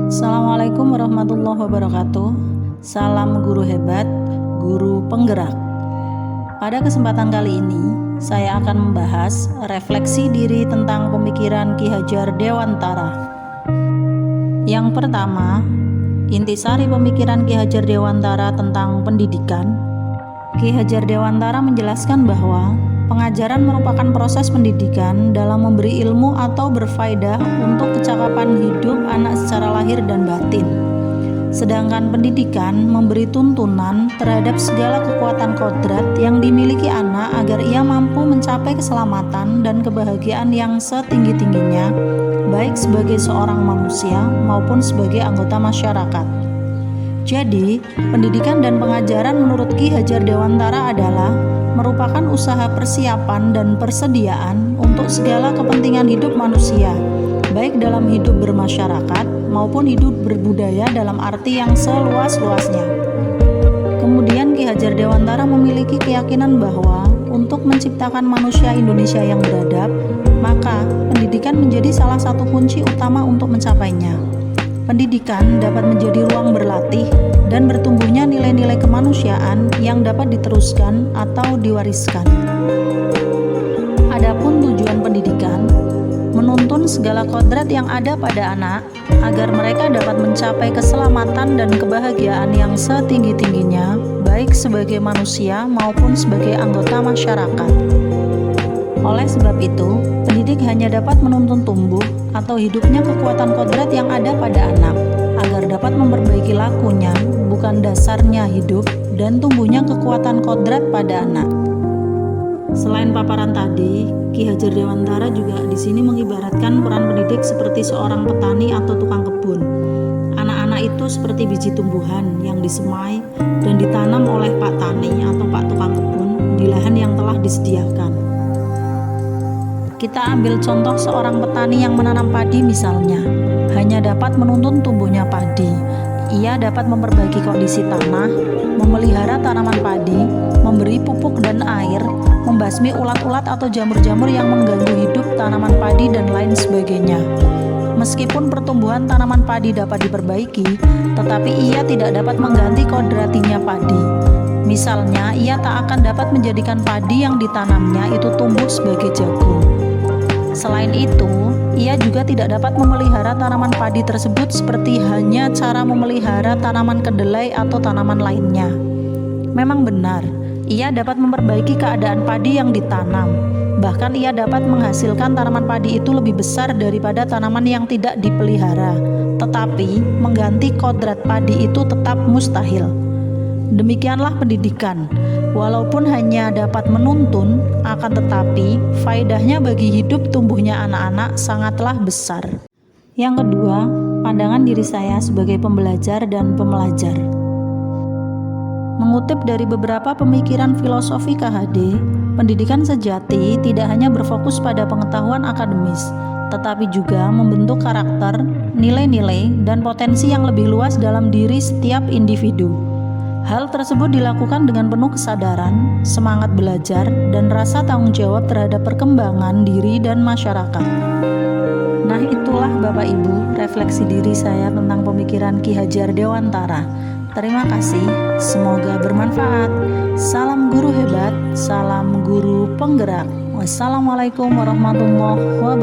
Assalamualaikum warahmatullahi wabarakatuh. Salam guru hebat, guru penggerak. Pada kesempatan kali ini, saya akan membahas refleksi diri tentang pemikiran Ki Hajar Dewantara. Yang pertama, intisari pemikiran Ki Hajar Dewantara tentang pendidikan. Ki Hajar Dewantara menjelaskan bahwa pengajaran merupakan proses pendidikan dalam memberi ilmu atau berfaedah untuk kecakapan hidup anak secara lahir dan batin. Sedangkan pendidikan memberi tuntunan terhadap segala kekuatan kodrat yang dimiliki anak agar ia mampu mencapai keselamatan dan kebahagiaan yang setinggi-tingginya, baik sebagai seorang manusia maupun sebagai anggota masyarakat. Jadi, pendidikan dan pengajaran menurut Ki Hajar Dewantara adalah merupakan usaha persiapan dan persediaan untuk segala kepentingan hidup manusia, baik dalam hidup bermasyarakat maupun hidup berbudaya dalam arti yang seluas-luasnya. Kemudian Ki Hajar Dewantara memiliki keyakinan bahwa untuk menciptakan manusia Indonesia yang beradab, maka pendidikan menjadi salah satu kunci utama untuk mencapainya. Pendidikan dapat menjadi ruang berlatih dan bertumbuhnya nilai-nilai kemanusiaan yang dapat diteruskan atau diwariskan. Adapun tujuan pendidikan, menuntun segala kodrat yang ada pada anak agar mereka dapat mencapai keselamatan dan kebahagiaan yang setinggi-tingginya, baik sebagai manusia maupun sebagai anggota masyarakat. Oleh sebab itu, pendidik hanya dapat menuntun tumbuh atau hidupnya kekuatan kodrat yang ada pada anak, agar dapat memperbaiki lakunya, bukan dasarnya hidup dan tumbuhnya kekuatan kodrat pada anak. Selain paparan tadi, Ki Hajar Dewantara juga di sini mengibaratkan peran pendidik seperti seorang petani atau tukang kebun. Anak-anak itu seperti biji tumbuhan yang disemai dan ditanam oleh Pak Tani atau Pak Tukang Kebun di lahan yang telah disediakan. Kita ambil contoh seorang petani yang menanam padi misalnya, hanya dapat menuntun tumbuhnya padi. Ia dapat memperbaiki kondisi tanah, memelihara tanaman padi, memberi pupuk dan air, membasmi ulat-ulat atau jamur-jamur yang mengganggu hidup tanaman padi dan lain sebagainya. Meskipun pertumbuhan tanaman padi dapat diperbaiki, tetapi ia tidak dapat mengganti kodratinya padi. Misalnya, ia tak akan dapat menjadikan padi yang ditanamnya itu tumbuh sebagai jagung. Selain itu, ia juga tidak dapat memelihara tanaman padi tersebut seperti hanya cara memelihara tanaman kedelai atau tanaman lainnya. Memang benar, ia dapat memperbaiki keadaan padi yang ditanam. Bahkan ia dapat menghasilkan tanaman padi itu lebih besar daripada tanaman yang tidak dipelihara. Tetapi, mengganti kodrat padi itu tetap mustahil. Demikianlah pendidikan. Walaupun hanya dapat menuntun, akan tetapi faedahnya bagi hidup tumbuhnya anak-anak sangatlah besar. Yang kedua, pandangan diri saya sebagai pembelajar dan pemelajar. Mengutip dari beberapa pemikiran filosofi KHD, pendidikan sejati tidak hanya berfokus pada pengetahuan akademis, tetapi juga membentuk karakter, nilai-nilai, dan potensi yang lebih luas dalam diri setiap individu. Hal tersebut dilakukan dengan penuh kesadaran, semangat belajar, dan rasa tanggung jawab terhadap perkembangan diri dan masyarakat. Nah, itulah Bapak Ibu refleksi diri saya tentang pemikiran Ki Hajar Dewantara. Terima kasih, semoga bermanfaat. Salam guru hebat, salam guru penggerak. Wassalamualaikum warahmatullahi wabarakatuh.